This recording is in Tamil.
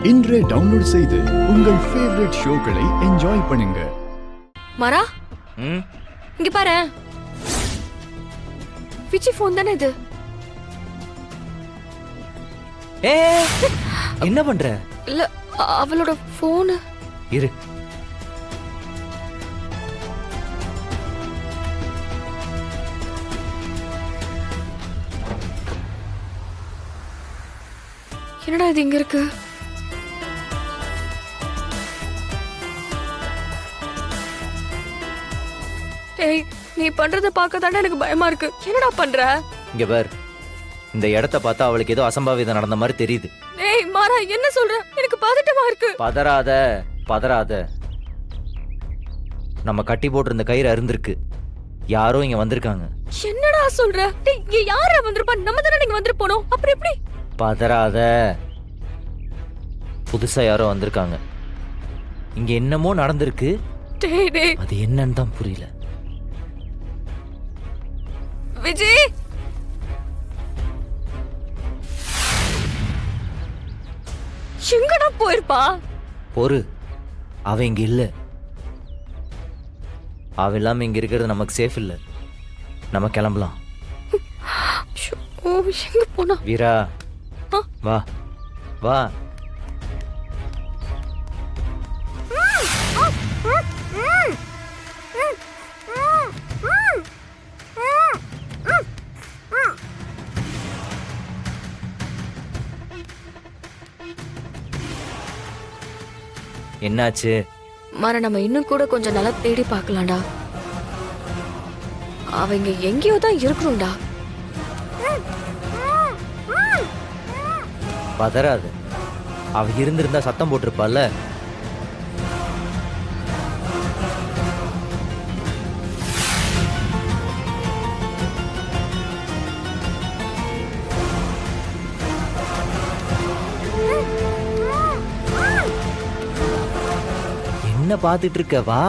இன்றே டவுன்லோட் செய்து உங்கள் ஃபேவரட் ஷோக்களை என்ஜாய் பண்ணுங்க. மாரா இங்க பாரு, விஜி போன் தானே இது. என்ன பண்ற? இல்ல அவளோட போன். இரு. என்னடா இது இங்க இருக்கு? டேய், நீ பண்றத பார்க்க தானே எனக்கு பயமா இருக்கு. என்னடா பண்ற? இங்க பார், இந்த இடத்த பார்த்தா அவளுக்கு ஏதோ அசம்பாவிதம் நடந்த மாதிரி தெரியுது. டேய் மாரா, என்ன சொல்ற? எனக்கு பதட்டமா இருக்கு. பதறாத பதறாத. நம்ம கட்டி போட்டிருந்த கயிறு அறுந்திருக்கு. யாரோ இங்க வந்திருக்காங்க. என்னடா சொல்ற? டேய், இங்க யாரா வந்திருப்பா? நம்ம தானே இங்க வந்து போனோம். அப்புறம் எப்படி? பதறாத. புதுசா யாரோ வந்திருக்காங்க. இங்க என்னமோ நடந்திருக்கு. டேய் டேய், அது என்னன்னு தான் புரியல. விஜய், எங்கடா போயிருப்பா? பொறு, அவ இங்க இல்ல. அவ இல்லாம இங்க இருக்கிறது நமக்கு சேஃப் இல்ல. நம்ம கிளம்பலாம். ஓ, எங்க போனா? வீரா, வா வா. என்னாச்சு? மாற, நம்ம இன்னும் கூட கொஞ்சம் நல்லா தேடி பார்க்கலாம்டா. அவங்க எங்கேயோ தான் இருக்கணும்டா. பதறாது. அவ இருந்திருந்தா சத்தம் போட்டிருப்பால. என்ன பாத்துட்டு இருக்க? வா.